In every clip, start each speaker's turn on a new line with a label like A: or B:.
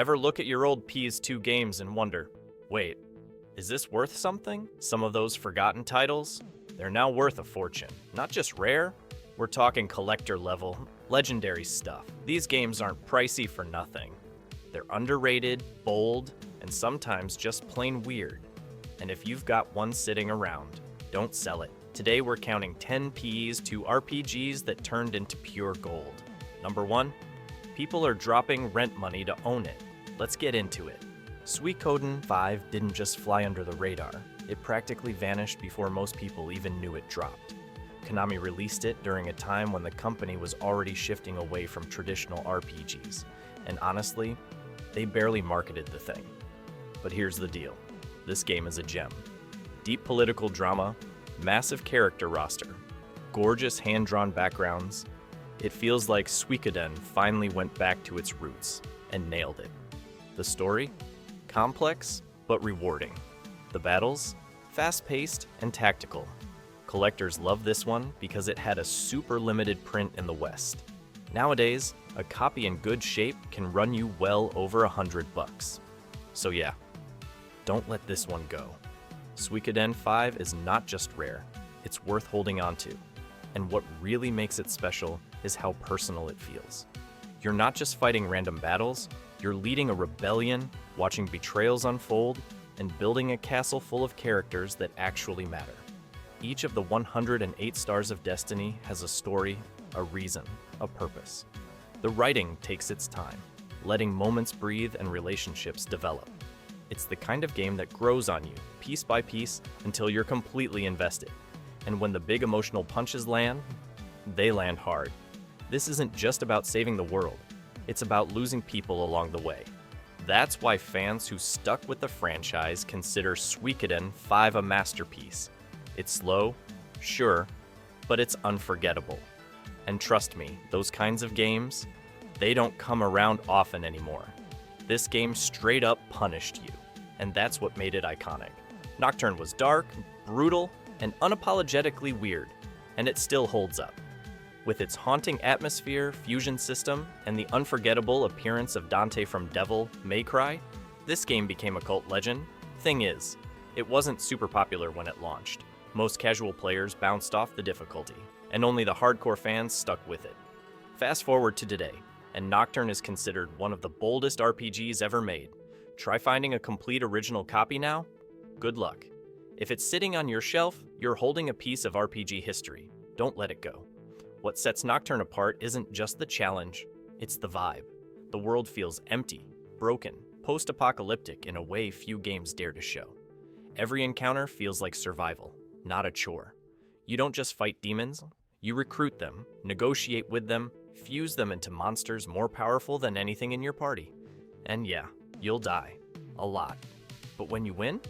A: Ever look at your old PS2 games and wonder, wait, is this worth something? Some of those forgotten titles? They're now worth a fortune. Not just rare, we're talking collector level, legendary stuff. These games aren't pricey for nothing. They're underrated, bold, and sometimes just plain weird. And if you've got one sitting around, don't sell it. Today we're counting 10 Ps to RPGs that turned into pure gold. Number 1, people are dropping rent money to own it. Let's get into it. Suikoden 5 didn't just fly under the radar. It practically vanished before most people even knew it dropped. Konami released it during a time when the company was already shifting away from traditional RPGs. And honestly, they barely marketed the thing. But here's the deal. This game is a gem. Deep political drama, massive character roster, gorgeous hand-drawn backgrounds. It feels like Suikoden finally went back to its roots and nailed it. The story? Complex, but rewarding. The battles? Fast-paced and tactical. Collectors love this one because it had a super limited print in the West. Nowadays, a copy in good shape can run you well over $100. So yeah, don't let this one go. Suikoden 5 is not just rare, it's worth holding on to. And what really makes it special is how personal it feels. You're not just fighting random battles, you're leading a rebellion, watching betrayals unfold, and building a castle full of characters that actually matter. Each of the 108 Stars of Destiny has a story, a reason, a purpose. The writing takes its time, letting moments breathe and relationships develop. It's the kind of game that grows on you, piece by piece, until you're completely invested. And when the big emotional punches land, they land hard. This isn't just about saving the world, it's about losing people along the way. That's why fans who stuck with the franchise consider Suikoden 5 a masterpiece. It's slow, sure, but it's unforgettable. And trust me, those kinds of games, they don't come around often anymore. This game straight up punished you, and that's what made it iconic. Nocturne was dark, brutal, and unapologetically weird, and it still holds up. With its haunting atmosphere, fusion system, and the unforgettable appearance of Dante from Devil May Cry, this game became a cult legend. Thing is, it wasn't super popular when it launched. Most casual players bounced off the difficulty, and only the hardcore fans stuck with it. Fast forward to today, and Nocturne is considered one of the boldest RPGs ever made. Try finding a complete original copy now? Good luck. If it's sitting on your shelf, you're holding a piece of RPG history. Don't let it go. What sets Nocturne apart isn't just the challenge, it's the vibe. The world feels empty, broken, post-apocalyptic in a way few games dare to show. Every encounter feels like survival, not a chore. You don't just fight demons, you recruit them, negotiate with them, fuse them into monsters more powerful than anything in your party. And yeah, you'll die. A lot. But when you win,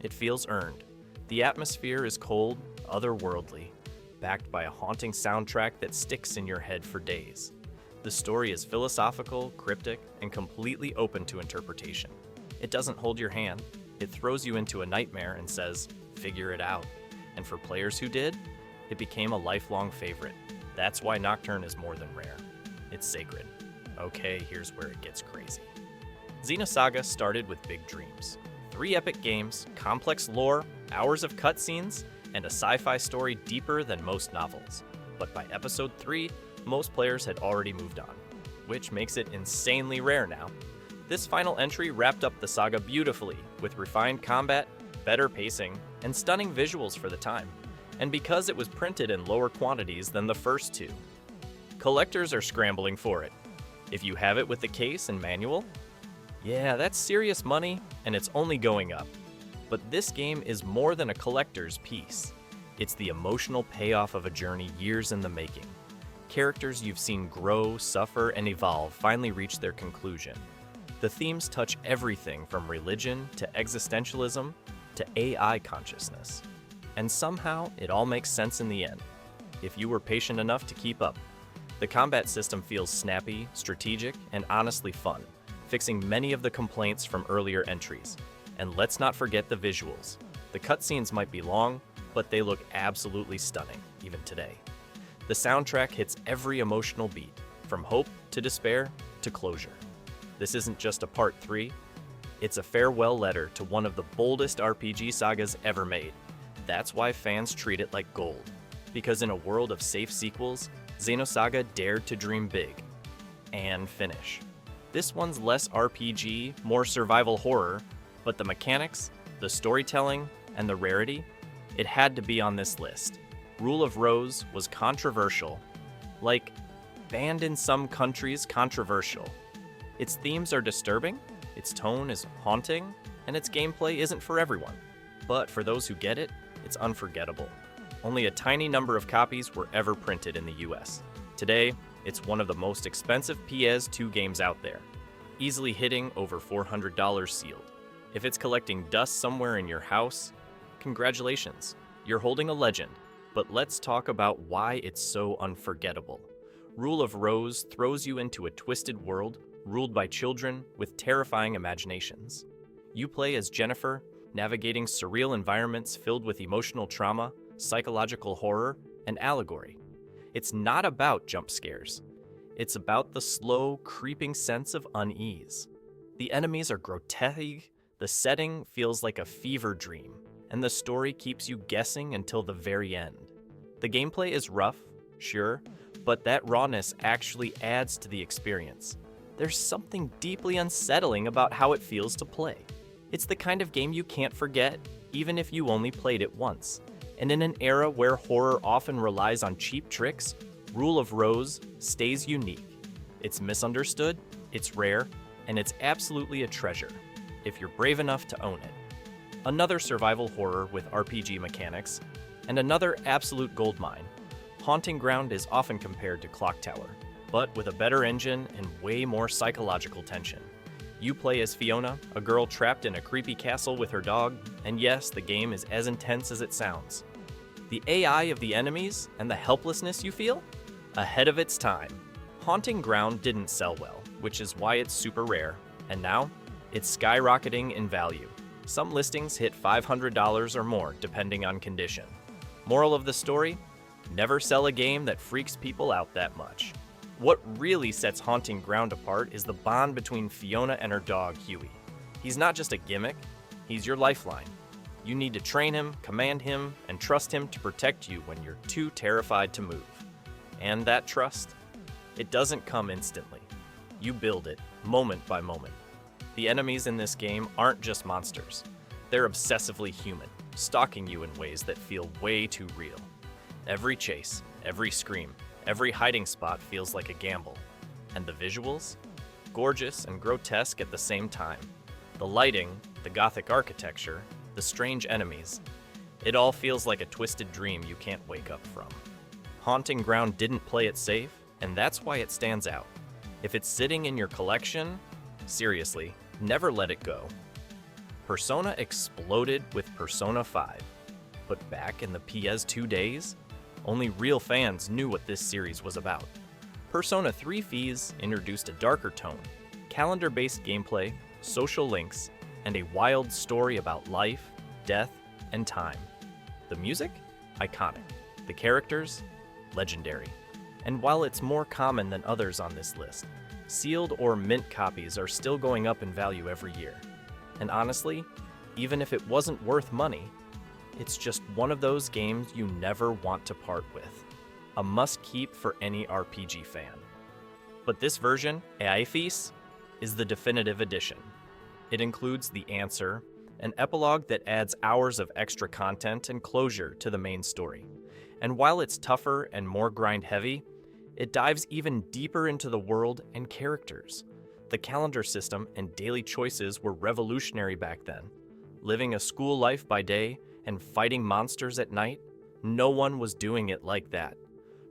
A: it feels earned. The atmosphere is cold, otherworldly, backed by a haunting soundtrack that sticks in your head for days. The story is philosophical, cryptic, and completely open to interpretation. It doesn't hold your hand. It throws you into a nightmare and says, figure it out. And for players who did, it became a lifelong favorite. That's why Nocturne is more than rare. It's sacred. Okay, here's where it gets crazy. Xenosaga started with big dreams. 3 epic games, complex lore, hours of cutscenes, and a sci-fi story deeper than most novels. But by episode 3, most players had already moved on, which makes it insanely rare now. This final entry wrapped up the saga beautifully, with refined combat, better pacing, and stunning visuals for the time, and because it was printed in lower quantities than the first 2. Collectors are scrambling for it. If you have it with the case and manual, yeah, that's serious money, and it's only going up. But this game is more than a collector's piece. It's the emotional payoff of a journey years in the making. Characters you've seen grow, suffer, and evolve finally reach their conclusion. The themes touch everything from religion to existentialism to AI consciousness. And somehow, it all makes sense in the end, if you were patient enough to keep up. The combat system feels snappy, strategic, and honestly fun, fixing many of the complaints from earlier entries. And let's not forget the visuals. The cutscenes might be long, but they look absolutely stunning, even today. The soundtrack hits every emotional beat, from hope to despair to closure. this isn't just a part 3, it's a farewell letter to one of the boldest RPG sagas ever made. That's why fans treat it like gold. Because in a world of safe sequels, Xenosaga dared to dream big. And finish. This one's less RPG, more survival horror, but the mechanics, the storytelling, and the rarity, it had to be on this list. Rule of Rose was controversial. Like, banned in some countries controversial. Its themes are disturbing, its tone is haunting, and its gameplay isn't for everyone. But for those who get it, it's unforgettable. Only a tiny number of copies were ever printed in the US. Today, it's one of the most expensive PS2 games out there, easily hitting over $400 sealed. If it's collecting dust somewhere in your house, congratulations, you're holding a legend. But let's talk about why it's so unforgettable. Rule of Rose throws you into a twisted world ruled by children with terrifying imaginations. You play as Jennifer, navigating surreal environments filled with emotional trauma, psychological horror, and allegory. It's not about jump scares. It's about the slow, creeping sense of unease. The enemies are grotesque, the setting feels like a fever dream, and the story keeps you guessing until the very end. The gameplay is rough, sure, but that rawness actually adds to the experience. There's something deeply unsettling about how it feels to play. It's the kind of game you can't forget, even if you only played it once. And in an era where horror often relies on cheap tricks, Rule of Rose stays unique. It's misunderstood, it's rare, and it's absolutely a treasure, if you're brave enough to own it. Another survival horror with RPG mechanics, and another absolute goldmine. Haunting Ground is often compared to Clock Tower, but with a better engine and way more psychological tension. You play as Fiona, a girl trapped in a creepy castle with her dog, and yes, the game is as intense as it sounds. The AI of the enemies and the helplessness you feel? Ahead of its time. Haunting Ground didn't sell well, which is why it's super rare, and now it's skyrocketing in value. Some listings hit $500 or more, depending on condition. Moral of the story? Never sell a game that freaks people out that much. What really sets Haunting Ground apart is the bond between Fiona and her dog, Huey. He's not just a gimmick, he's your lifeline. You need to train him, command him, and trust him to protect you when you're too terrified to move. And that trust? It doesn't come instantly. You build it, moment by moment. The enemies in this game aren't just monsters. They're obsessively human, stalking you in ways that feel way too real. Every chase, every scream, every hiding spot feels like a gamble. And the visuals? Gorgeous and grotesque at the same time. The lighting, the gothic architecture, the strange enemies. It all feels like a twisted dream you can't wake up from. Haunting Ground didn't play it safe, and that's why it stands out. If it's sitting in your collection, seriously, never let it go. Persona exploded with Persona 5. But back in the PS2 days, only real fans knew what this series was about. Persona 3 Fees introduced a darker tone, calendar-based gameplay, social links, and a wild story about life, death, and time. The music? Iconic. The characters? Legendary. And while it's more common than others on this list, sealed or mint copies are still going up in value every year. And honestly, even if it wasn't worth money, it's just one of those games you never want to part with. A must-keep for any RPG fan. But this version, Aifis, is the definitive edition. It includes The Answer, an epilogue that adds hours of extra content and closure to the main story. And while it's tougher and more grind-heavy, it dives even deeper into the world and characters. The calendar system and daily choices were revolutionary back then. Living a school life by day and fighting monsters at night, no one was doing it like that.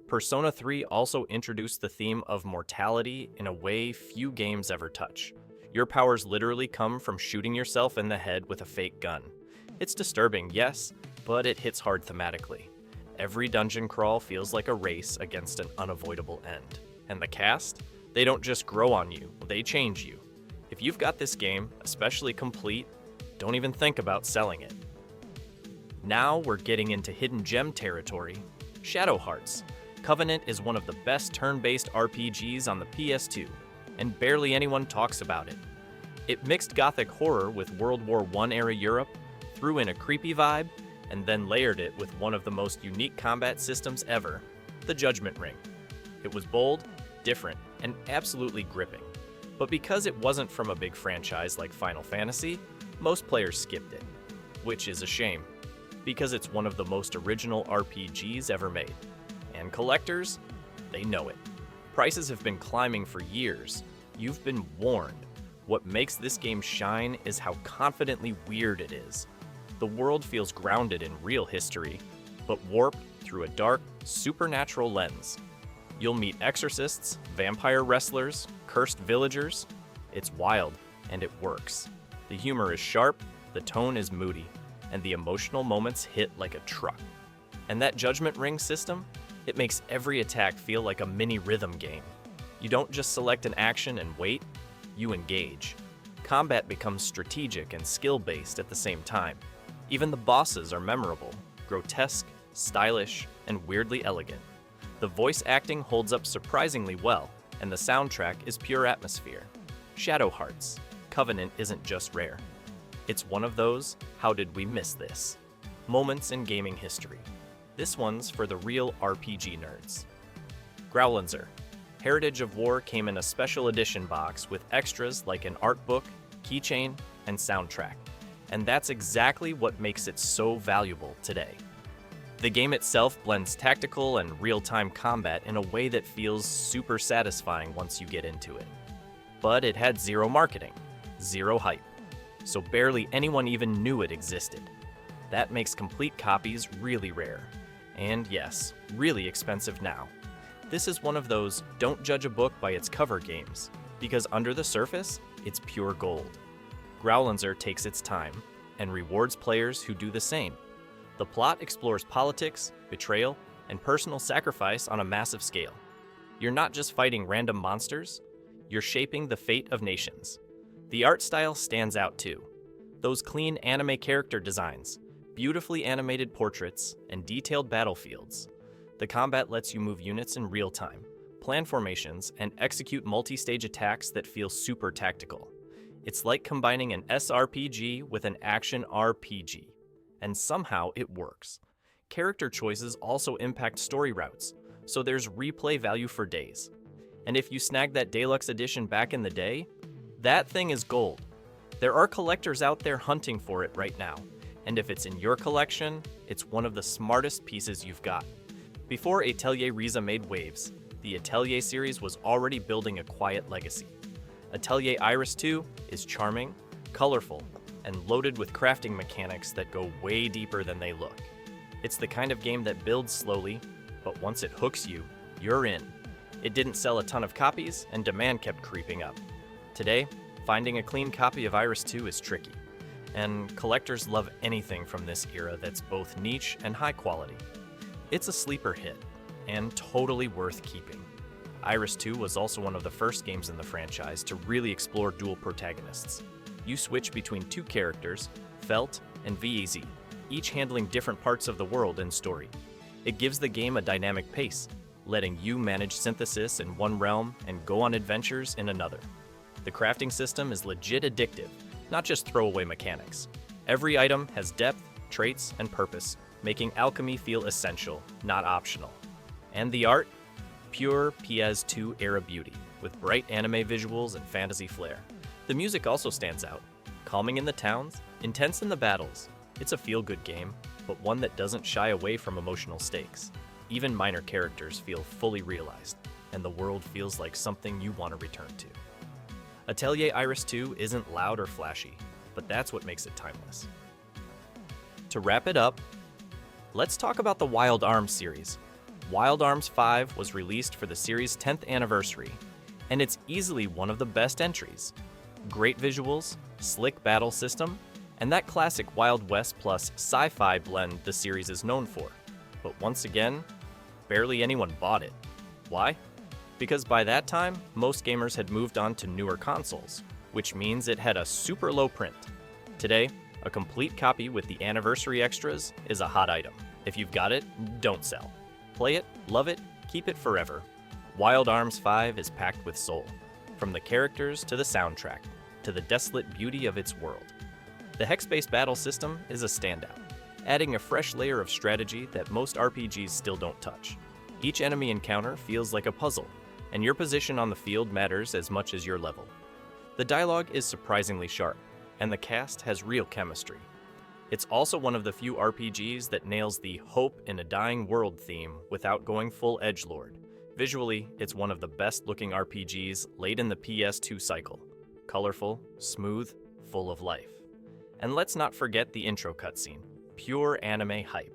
A: Persona 3 also introduced the theme of mortality in a way few games ever touch. Your powers literally come from shooting yourself in the head with a fake gun. It's disturbing, yes, but it hits hard thematically. Every dungeon crawl feels like a race against an unavoidable end. And the cast? They don't just grow on you, they change you. If you've got this game, especially complete, don't even think about selling it. Now we're getting into hidden gem territory. Shadow Hearts. Covenant is one of the best turn-based RPGs on the PS2. and barely anyone talks about it. It mixed gothic horror with World War I-era Europe, threw in a creepy vibe, and then layered it with one of the most unique combat systems ever, the Judgment Ring. It was bold, different, and absolutely gripping. But because it wasn't from a big franchise like Final Fantasy, most players skipped it, which is a shame, because it's one of the most original RPGs ever made. And collectors, they know it. Prices have been climbing for years. You've been warned. What makes this game shine is how confidently weird it is. The world feels grounded in real history, but warped through a dark, supernatural lens. You'll meet exorcists, vampire wrestlers, cursed villagers. It's wild, and it works. The humor is sharp, the tone is moody, and the emotional moments hit like a truck. And that Judgment Ring system, it makes every attack feel like a mini rhythm game. You don't just select an action and wait, you engage. Combat becomes strategic and skill-based at the same time. Even the bosses are memorable, grotesque, stylish, and weirdly elegant. The voice acting holds up surprisingly well, and the soundtrack is pure atmosphere. Shadow Hearts, Covenant isn't just rare. It's one of those, how did we miss this? Moments in gaming history. This one's for the real RPG nerds. Growlanzer. Heritage of War came in a special edition box with extras like an art book, keychain, and soundtrack. And that's exactly what makes it so valuable today. The game itself blends tactical and real-time combat in a way that feels super satisfying once you get into it. But it had zero marketing, zero hype, so barely anyone even knew it existed. That makes complete copies really rare. And yes, really expensive now. This is one of those don't judge a book by its cover games, because under the surface, it's pure gold. Growlanzer takes its time and rewards players who do the same. The plot explores politics, betrayal, and personal sacrifice on a massive scale. You're not just fighting random monsters, you're shaping the fate of nations. The art style stands out too. Those clean anime character designs, beautifully animated portraits, and detailed battlefields. The combat lets you move units in real time, plan formations, and execute multi-stage attacks that feel super tactical. It's like combining an SRPG with an action RPG. And somehow it works. Character choices also impact story routes, so there's replay value for days. And if you snagged that deluxe edition back in the day, that thing is gold. There are collectors out there hunting for it right now, and if it's in your collection, it's one of the smartest pieces you've got. Before Atelier Ryza made waves, the Atelier series was already building a quiet legacy. Atelier Iris 2 is charming, colorful, and loaded with crafting mechanics that go way deeper than they look. It's the kind of game that builds slowly, but once it hooks you, you're in. It didn't sell a ton of copies, and demand kept creeping up. Today, finding a clean copy of Iris 2 is tricky, and collectors love anything from this era that's both niche and high quality. It's a sleeper hit, and totally worth keeping. Iris 2 was also one of the first games in the franchise to really explore dual protagonists. You switch between two characters, Felt and VEZ, each handling different parts of the world and story. It gives the game a dynamic pace, letting you manage synthesis in one realm and go on adventures in another. The crafting system is legit addictive, not just throwaway mechanics. Every item has depth, traits, and purpose, making alchemy feel essential, not optional. And the art? Pure PS2 era beauty, with bright anime visuals and fantasy flair. The music also stands out. Calming in the towns, intense in the battles. It's a feel-good game, but one that doesn't shy away from emotional stakes. Even minor characters feel fully realized, and the world feels like something you want to return to. Atelier Iris 2 isn't loud or flashy, but that's what makes it timeless. To wrap it up, let's talk about the Wild Arms series. Wild Arms 5 was released for the series' 10th anniversary, and it's easily one of the best entries. Great visuals, slick battle system, and that classic Wild West plus sci-fi blend the series is known for. But once again, barely anyone bought it. Why? Because by that time, most gamers had moved on to newer consoles, which means it had a super low print. Today, a complete copy with the anniversary extras is a hot item. If you've got it, don't sell. Play it, love it, keep it forever. Wild Arms 5 is packed with soul. from the characters to the soundtrack, to the desolate beauty of its world. The hex-based battle system is a standout, adding a fresh layer of strategy that most RPGs still don't touch. Each enemy encounter feels like a puzzle, and your position on the field matters as much as your level. The dialogue is surprisingly sharp, and the cast has real chemistry. It's also one of the few RPGs that nails the hope in a dying world theme without going full edgelord. Visually, it's one of the best-looking RPGs late in the PS2 cycle. Colorful, smooth, full of life. And let's not forget the intro cutscene. Pure anime hype.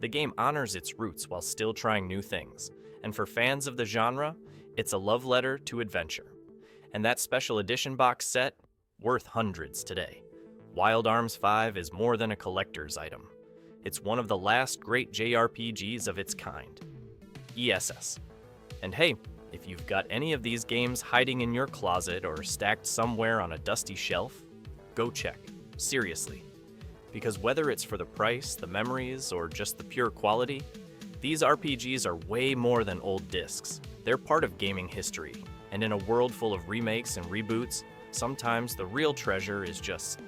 A: The game honors its roots while still trying new things, and for fans of the genre, it's a love letter to adventure. And that special edition box set, worth hundreds today. Wild Arms 5 is more than a collector's item. It's one of the last great JRPGs of its kind. ESS. And hey, if you've got any of these games hiding in your closet or stacked somewhere on a dusty shelf, go check. Seriously. Because whether it's for the price, the memories, or just the pure quality, these RPGs are way more than old discs. They're part of gaming history, and in a world full of remakes and reboots, sometimes the real treasure is just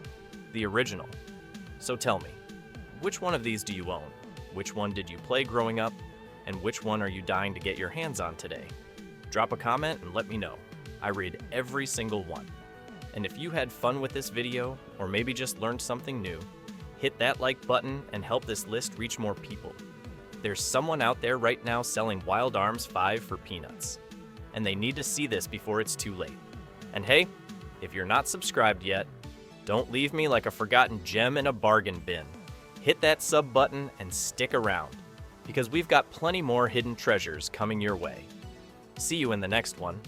A: the original. So tell me, which one of these do you own? Which one did you play growing up? And which one are you dying to get your hands on today? Drop a comment and let me know. I read every single one. And if you had fun with this video, or maybe just learned something new, hit that like button and help this list reach more people. There's someone out there right now selling Wild Arms 5 for peanuts, and they need to see this before it's too late. And hey, if you're not subscribed yet, don't leave me like a forgotten gem in a bargain bin. Hit that sub button and stick around, because we've got plenty more hidden treasures coming your way. See you in the next one.